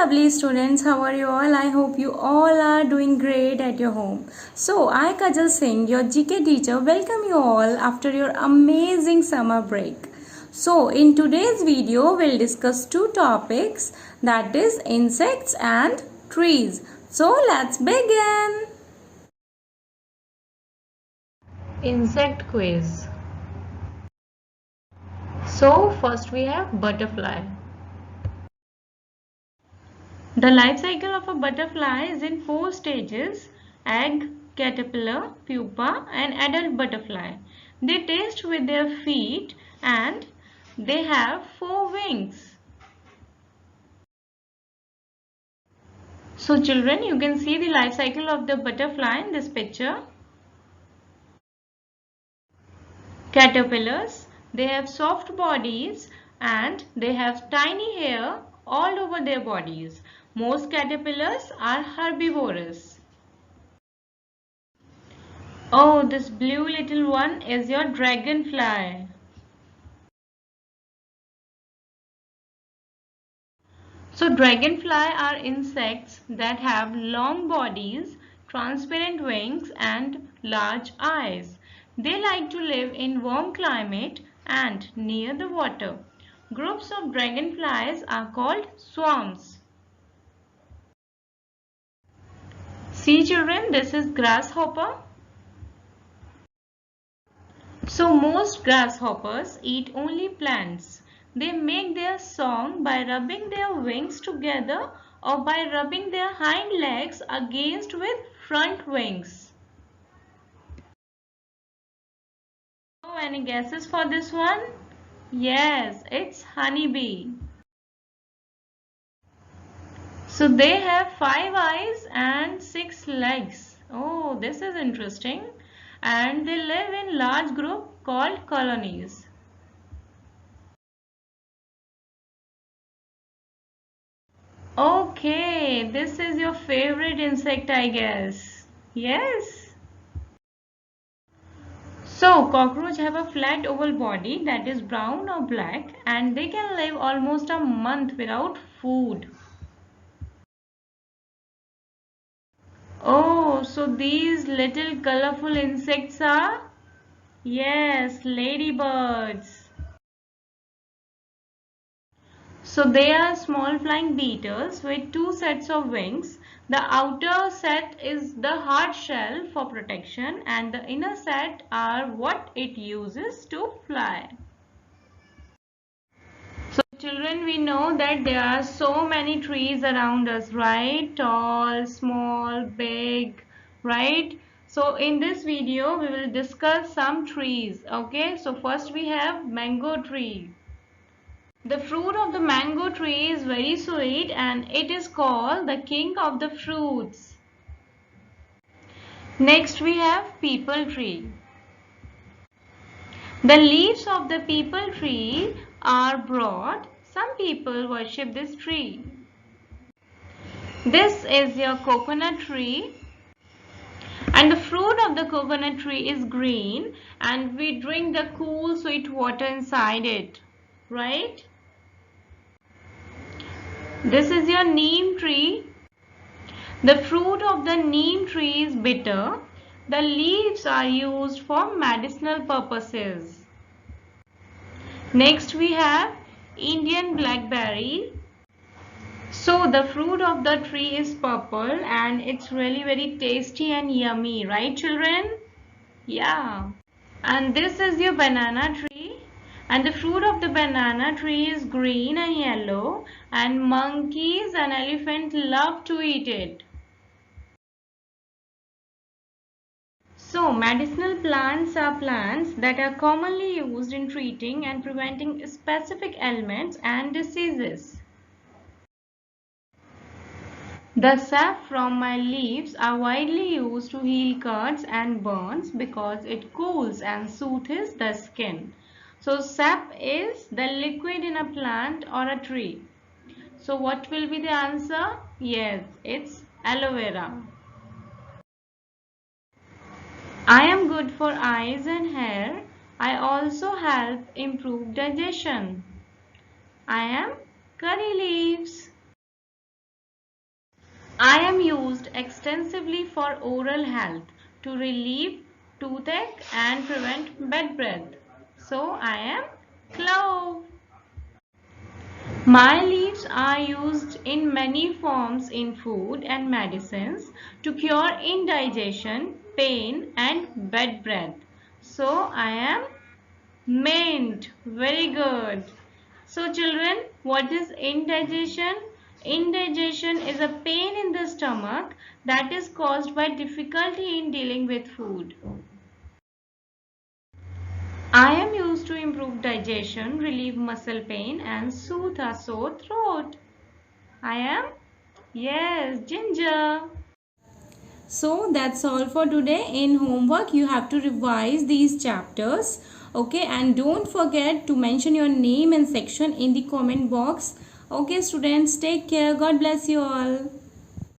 lovely students, how are you all? I hope you all are doing great at your home. So, I Kajal Singh, your GK teacher, welcome you all after your amazing summer break. So, in today's video, we'll discuss two topics, that is insects and trees. So, let's begin. Insect quiz. So first we have butterfly. The life cycle of a butterfly is in 4 stages: egg, caterpillar, pupa and adult butterfly. They taste with their feet and they have 4 wings. So children, you can see the life cycle of the butterfly in this picture. Caterpillars, they have soft bodies and they have tiny hair all over their bodies. Most caterpillars are herbivorous. Oh, this blue little one is your dragonfly. So dragonfly are insects that have long bodies, transparent wings and large eyes. They like to live in warm climate and near the water. Groups of dragonflies are called swarms. See children, this is grasshopper. So most grasshoppers eat only plants. They make their song by rubbing their wings together or by rubbing their hind legs against with front wings. Oh, any guesses for this one? Yes, it's honeybee. So they have 5 eyes and 6 legs. Oh, this is interesting. And they live in large group called colonies. Okay, this is your favorite insect, I guess. Yes. So, cockroach have a flat oval body that is brown or black and they can live almost a month without food. Oh, so these little colorful insects are? Yes, ladybirds. So they are small flying beetles with 2 sets of wings. The outer set is the hard shell for protection and the inner set are what it uses to fly. So children, we know that there are so many trees around us, right? Tall, small, big, right? So in this video, we will discuss some trees, okay? So first we have mango tree. The fruit of the mango tree is very sweet and it is called the king of the fruits. Next we have peepal tree. The leaves of the peepal tree are broad. Some people worship this tree. This is your coconut tree. And the fruit of the coconut tree is green and we drink the cool sweet water inside it, right? This is your neem tree. The fruit of the neem tree is bitter. The leaves are used for medicinal purposes. Next we have Indian blackberry. So the fruit of the tree is purple and it's really very tasty and yummy, right children? Yeah. And this is your banana tree. And the fruit of the banana tree is green and yellow and monkeys and elephants love to eat it. So, medicinal plants are plants that are commonly used in treating and preventing specific ailments and diseases. The sap from my leaves are widely used to heal cuts and burns because it cools and soothes the skin. So, sap is the liquid in a plant or a tree. So, what will be the answer? Yes, it's aloe vera. I am good for eyes and hair. I also help improve digestion. I am curry leaves. am used extensively for oral health to relieve toothache and prevent bad breath. So I am clove. My leaves are used in many forms in food and medicines to cure indigestion, pain and bad breath. So I am mint. Very good. So children, what is indigestion? Indigestion is a pain in the stomach that is caused by difficulty in dealing with food. I am used to improve digestion, relieve muscle pain and soothe a sore throat. I am, yes, ginger. So that's all for today. In homework, you have to revise these chapters. Okay, and don't forget to mention your name and section in the comment box. Okay, students, take care. God bless you all.